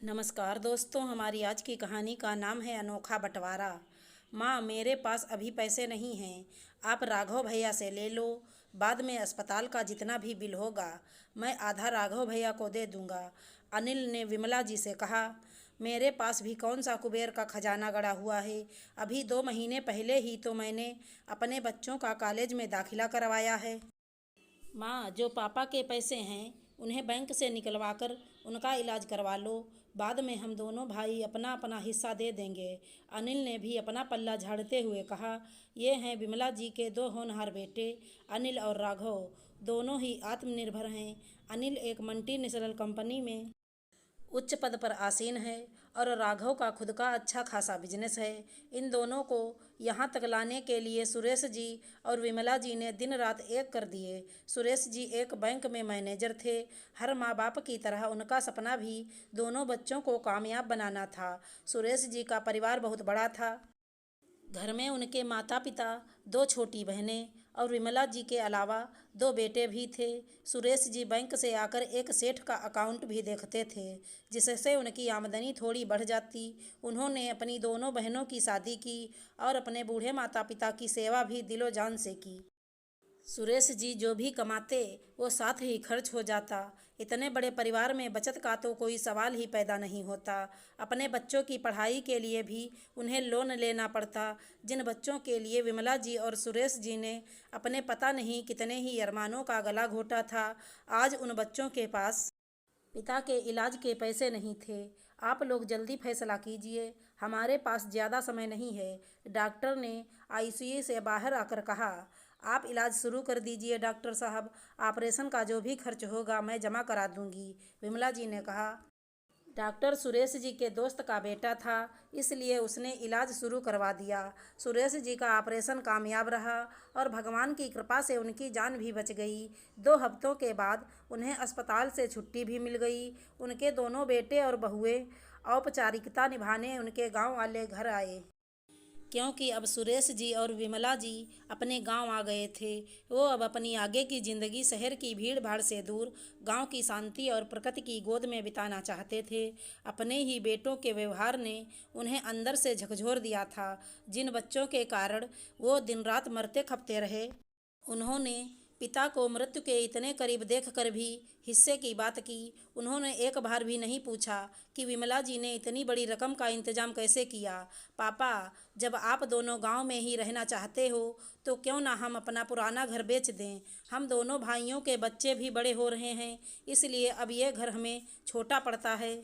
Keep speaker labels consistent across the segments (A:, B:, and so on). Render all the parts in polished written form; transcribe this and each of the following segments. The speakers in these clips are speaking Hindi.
A: नमस्कार दोस्तों, हमारी आज की कहानी का नाम है अनोखा बंटवारा। माँ, मेरे पास अभी पैसे नहीं हैं। आप राघव भैया से ले लो। बाद में अस्पताल का जितना भी बिल होगा मैं आधा राघव भैया को दे दूंगा। अनिल ने विमला जी से कहा। मेरे पास भी कौन सा कुबेर का खजाना गड़ा हुआ है। अभी 2 महीने पहले ही तो मैंने अपने बच्चों का कॉलेज में दाखिला करवाया है। माँ, जो पापा के पैसे हैं उन्हें बैंक से निकलवा कर उनका इलाज करवा लो। बाद में हम दोनों भाई अपना अपना हिस्सा दे देंगे। अनिल ने भी अपना पल्ला झाड़ते हुए कहा। ये हैं विमला जी के 2 होनहार बेटे, अनिल और राघव। दोनों ही आत्मनिर्भर हैं। अनिल एक मल्टीनेशनल कंपनी में उच्च पद पर आसीन है और राघव का खुद का अच्छा खासा बिजनेस है। इन दोनों को यहाँ तक लाने के लिए सुरेश जी और विमला जी ने दिन रात एक कर दिए। सुरेश जी एक बैंक में मैनेजर थे। हर माँ बाप की तरह उनका सपना भी दोनों बच्चों को कामयाब बनाना था। सुरेश जी का परिवार बहुत बड़ा था। घर में उनके माता पिता, 2 छोटी बहनें और विमला जी के अलावा 2 बेटे भी थे। सुरेश जी बैंक से आकर एक सेठ का अकाउंट भी देखते थे, जिससे उनकी आमदनी थोड़ी बढ़ जाती। उन्होंने अपनी दोनों बहनों की शादी की और अपने बूढ़े माता पिता की सेवा भी दिलो जान से की। सुरेश जी जो भी कमाते वो साथ ही खर्च हो जाता। इतने बड़े परिवार में बचत का तो कोई सवाल ही पैदा नहीं होता। अपने बच्चों की पढ़ाई के लिए भी उन्हें लोन लेना पड़ता। जिन बच्चों के लिए विमला जी और सुरेश जी ने अपने पता नहीं कितने ही अरमानों का गला घोटा था, आज उन बच्चों के पास पिता के इलाज के पैसे नहीं थे। आप लोग जल्दी फैसला कीजिए, हमारे पास ज़्यादा समय नहीं है। डॉक्टर ने आईसीयू से बाहर आकर कहा। आप इलाज शुरू कर दीजिए डॉक्टर साहब। ऑपरेशन का जो भी खर्च होगा मैं जमा करा दूंगी, विमला जी ने कहा। डॉक्टर सुरेश जी के दोस्त का बेटा था, इसलिए उसने इलाज शुरू करवा दिया। सुरेश जी का ऑपरेशन कामयाब रहा और भगवान की कृपा से उनकी जान भी बच गई। 2 हफ्तों के बाद उन्हें अस्पताल से छुट्टी भी मिल गई। उनके दोनों बेटे और बहुएं औपचारिकता निभाने उनके गांव वाले घर आए, क्योंकि अब सुरेश जी और विमला जी अपने गांव आ गए थे। वो अब अपनी आगे की ज़िंदगी शहर की भीड़ भाड़ से दूर गांव की शांति और प्रकृति की गोद में बिताना चाहते थे। अपने ही बेटों के व्यवहार ने उन्हें अंदर से झकझोर दिया था। जिन बच्चों के कारण वो दिन रात मरते खपते रहे, उन्होंने पिता को मृत्यु के इतने करीब देखकर भी हिस्से की बात की। उन्होंने एक बार भी नहीं पूछा कि विमला जी ने इतनी बड़ी रकम का इंतजाम कैसे किया। पापा, जब आप दोनों गांव में ही रहना चाहते हो तो क्यों ना हम अपना पुराना घर बेच दें। हम दोनों भाइयों के बच्चे भी बड़े हो रहे हैं, इसलिए अब ये घर हमें छोटा पड़ता है।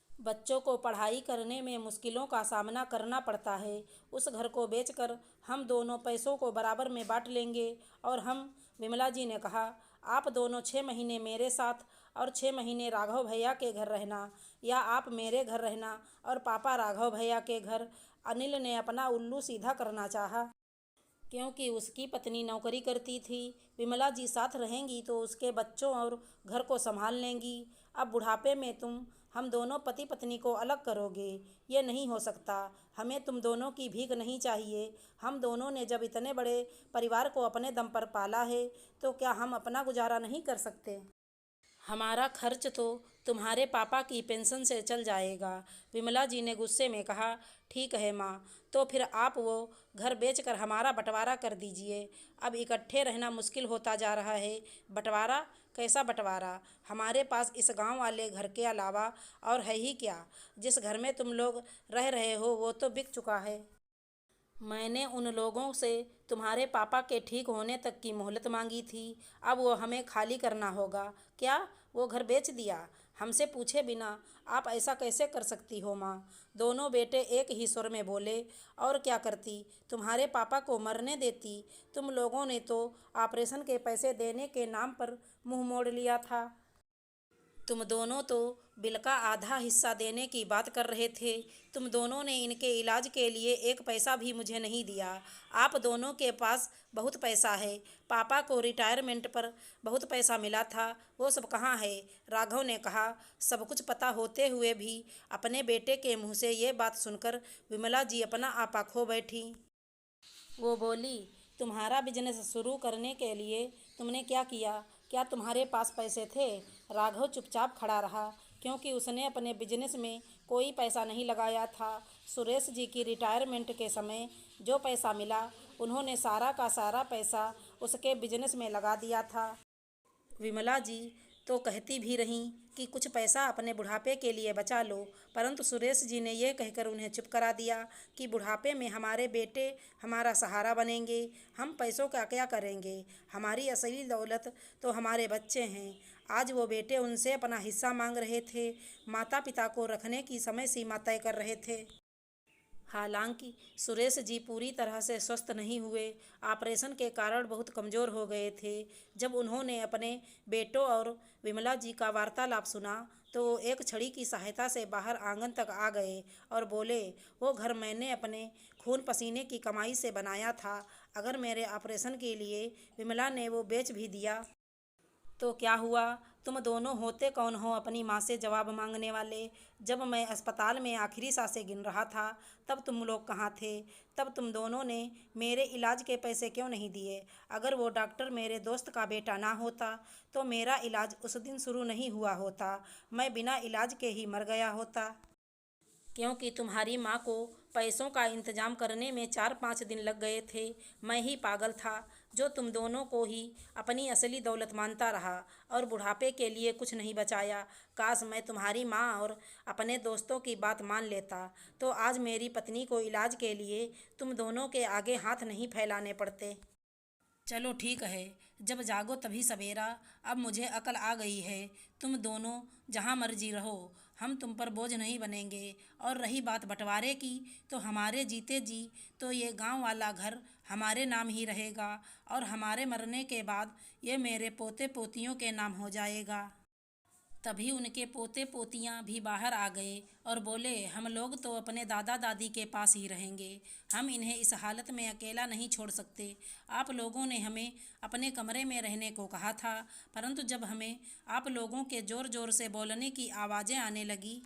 A: बच्चों को पढ़ाई करने में मुश्किलों का सामना करना पड़ता है। उस घर को बेचकर हम दोनों पैसों को बराबर में बांट लेंगे। और हम, विमला जी ने कहा, आप दोनों 6 महीने मेरे साथ और 6 महीने राघव भैया के घर रहना, या आप मेरे घर रहना और पापा राघव भैया के घर। अनिल ने अपना उल्लू सीधा करना चाहा, क्योंकि उसकी पत्नी नौकरी करती थी। विमला जी साथ रहेंगी तो उसके बच्चों और घर को संभाल लेंगी। अब बुढ़ापे में तुम हम दोनों पति पत्नी को अलग करोगे, ये नहीं हो सकता। हमें तुम दोनों की भीख नहीं चाहिए। हम दोनों ने जब इतने बड़े परिवार को अपने दम पर पाला है तो क्या हम अपना गुजारा नहीं कर सकते। हमारा खर्च तो तुम्हारे पापा की पेंशन से चल जाएगा, विमला जी ने गुस्से में कहा। ठीक है माँ, तो फिर आप वो घर बेचकर हमारा बंटवारा कर दीजिए। अब इकट्ठे रहना मुश्किल होता जा रहा है। बंटवारा? कैसा बंटवारा? हमारे पास इस गांव वाले घर के अलावा और है ही क्या। जिस घर में तुम लोग रह रहे हो वो तो बिक चुका है। मैंने उन लोगों से तुम्हारे पापा के ठीक होने तक की मोहलत मांगी थी। अब वो हमें खाली करना होगा। क्या वो घर बेच दिया? हमसे पूछे बिना आप ऐसा कैसे कर सकती हो माँ? दोनों बेटे एक ही स्वर में बोले। और क्या करती, तुम्हारे पापा को मरने देती? तुम लोगों ने तो ऑपरेशन के पैसे देने के नाम पर मुंह मोड़ लिया था। तुम दोनों तो बिल का आधा हिस्सा देने की बात कर रहे थे। तुम दोनों ने इनके इलाज के लिए एक पैसा भी मुझे नहीं दिया। आप दोनों के पास बहुत पैसा है। पापा को रिटायरमेंट पर बहुत पैसा मिला था, वो सब कहाँ है? राघव ने कहा। सब कुछ पता होते हुए भी अपने बेटे के मुँह से ये बात सुनकर विमला जी अपना आपा खो बैठी। वो बोली, तुम्हारा बिजनेस शुरू करने के लिए तुमने क्या किया? क्या तुम्हारे पास पैसे थे? राघव चुपचाप खड़ा रहा, क्योंकि उसने अपने बिजनेस में कोई पैसा नहीं लगाया था। सुरेश जी की रिटायरमेंट के समय जो पैसा मिला उन्होंने सारा का सारा पैसा उसके बिजनेस में लगा दिया था। विमला जी तो कहती भी रहीं कि कुछ पैसा अपने बुढ़ापे के लिए बचा लो, परंतु सुरेश जी ने यह कहकर उन्हें चुप करा दिया कि बुढ़ापे में हमारे बेटे हमारा सहारा बनेंगे, हम पैसों का क्या करेंगे, हमारी असली दौलत तो हमारे बच्चे हैं। आज वो बेटे उनसे अपना हिस्सा मांग रहे थे, माता पिता को रखने की समय सीमा तय कर रहे थे। हालांकि सुरेश जी पूरी तरह से स्वस्थ नहीं हुए, ऑपरेशन के कारण बहुत कमज़ोर हो गए थे। जब उन्होंने अपने बेटों और विमला जी का वार्तालाप सुना तो वो एक छड़ी की सहायता से बाहर आंगन तक आ गए और बोले, वो घर मैंने अपने खून पसीने की कमाई से बनाया था। अगर मेरे ऑपरेशन के लिए विमला ने वो बेच भी दिया तो क्या हुआ? तुम दोनों होते कौन हो अपनी माँ से जवाब मांगने वाले? जब मैं अस्पताल में आखिरी सांसें गिन रहा था तब तुम लोग कहाँ थे? तब तुम दोनों ने मेरे इलाज के पैसे क्यों नहीं दिए? अगर वो डॉक्टर मेरे दोस्त का बेटा ना होता तो मेरा इलाज उस दिन शुरू नहीं हुआ होता, मैं बिना इलाज के ही मर गया होता। क्योंकि तुम्हारी माँ को पैसों का इंतजाम करने में 4-5 दिन लग गए थे। मैं ही पागल था जो तुम दोनों को ही अपनी असली दौलत मानता रहा और बुढ़ापे के लिए कुछ नहीं बचाया। काश मैं तुम्हारी माँ और अपने दोस्तों की बात मान लेता तो आज मेरी पत्नी को इलाज के लिए तुम दोनों के आगे हाथ नहीं फैलाने पड़ते। चलो ठीक है, जब जागो तभी सवेरा। अब मुझे अकल आ गई है। तुम दोनों जहाँ मर्जी रहो, हम तुम पर बोझ नहीं बनेंगे। और रही बात बंटवारे की, तो हमारे जीते जी तो ये गांव वाला घर हमारे नाम ही रहेगा और हमारे मरने के बाद ये मेरे पोते पोतियों के नाम हो जाएगा। तभी उनके पोते पोतियां भी बाहर आ गए और बोले, हम लोग तो अपने दादा दादी के पास ही रहेंगे, हम इन्हें इस हालत में अकेला नहीं छोड़ सकते। आप लोगों ने हमें अपने कमरे में रहने को कहा था, परंतु जब हमें आप लोगों के ज़ोर ज़ोर से बोलने की आवाज़ें आने लगी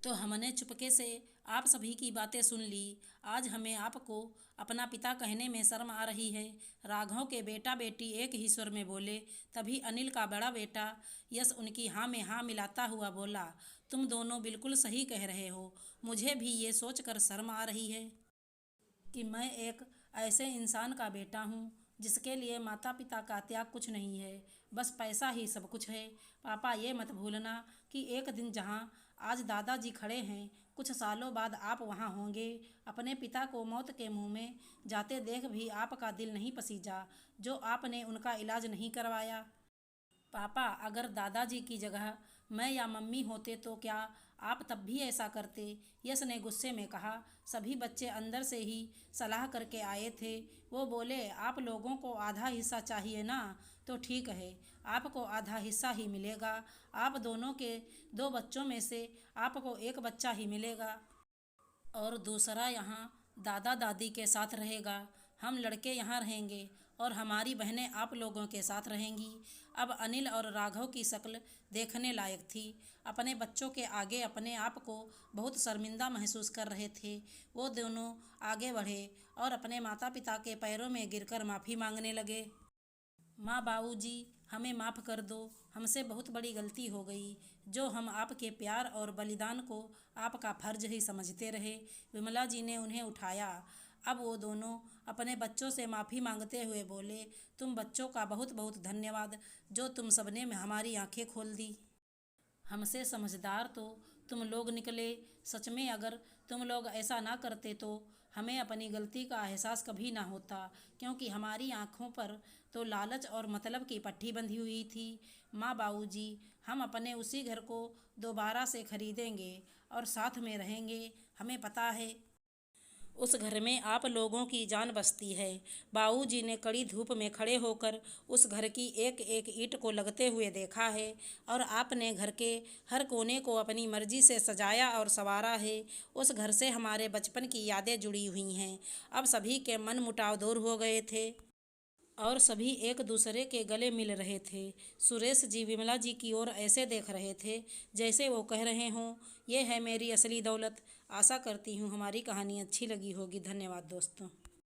A: तो हमने चुपके से आप सभी की बातें सुन ली। आज हमें आपको अपना पिता कहने में शर्म आ रही है। राघव के बेटा बेटी एक ही स्वर में बोले। तभी अनिल का बड़ा बेटा यश उनकी हाँ में हाँ मिलाता हुआ बोला, तुम दोनों बिल्कुल सही कह रहे हो। मुझे भी ये सोचकर शर्म आ रही है कि मैं एक ऐसे इंसान का बेटा हूँ जिसके लिए माता पिता का त्याग कुछ नहीं है, बस पैसा ही सब कुछ है। पापा ये मत भूलना कि एक दिन जहाँ आज दादाजी खड़े हैं, कुछ सालों बाद आप वहाँ होंगे। अपने पिता को मौत के मुंह में जाते देख भी आपका दिल नहीं पसीजा जो आपने उनका इलाज नहीं करवाया। पापा, अगर दादाजी की जगह मैं या मम्मी होते तो क्या आप तब भी ऐसा करते? यश ने गुस्से में कहा। सभी बच्चे अंदर से ही सलाह करके आए थे। वो बोले, आप लोगों को आधा हिस्सा चाहिए ना, तो ठीक है, आपको आधा हिस्सा ही मिलेगा। आप दोनों के 2 बच्चों में से आपको एक बच्चा ही मिलेगा और दूसरा यहाँ दादा दादी के साथ रहेगा। हम लड़के यहाँ रहेंगे और हमारी बहनें आप लोगों के साथ रहेंगी। अब अनिल और राघव की शक्ल देखने लायक थी। अपने बच्चों के आगे अपने आप को बहुत शर्मिंदा महसूस कर रहे थे। वो दोनों आगे बढ़े और अपने माता पिता के पैरों में गिरकर माफ़ी मांगने लगे। माँ, बाबूजी, हमें माफ़ कर दो, हमसे बहुत बड़ी गलती हो गई जो हम आपके प्यार और बलिदान को आपका फर्ज ही समझते रहे। विमला जी ने उन्हें उठाया। अब वो दोनों अपने बच्चों से माफ़ी मांगते हुए बोले, तुम बच्चों का बहुत बहुत धन्यवाद जो तुम सबने हमारी आंखें खोल दी। हमसे समझदार तो तुम लोग निकले। सच में अगर तुम लोग ऐसा ना करते तो हमें अपनी गलती का एहसास कभी ना होता, क्योंकि हमारी आँखों पर तो लालच और मतलब की पट्टी बंधी हुई थी। माँ, बाबूजी, हम अपने उसी घर को दोबारा से खरीदेंगे और साथ में रहेंगे। हमें पता है उस घर में आप लोगों की जान बसती है। बाबूजी ने कड़ी धूप में खड़े होकर उस घर की एक एक ईंट को लगते हुए देखा है और आपने घर के हर कोने को अपनी मर्जी से सजाया और संवारा है। उस घर से हमारे बचपन की यादें जुड़ी हुई हैं। अब सभी के मन मुटाव दूर हो गए थे और सभी एक दूसरे के गले मिल रहे थे। सुरेश जी विमला जी की ओर ऐसे देख रहे थे जैसे वो कह रहे हों, ये है मेरी असली दौलत। आशा करती हूँ हमारी कहानी अच्छी लगी होगी। धन्यवाद दोस्तों।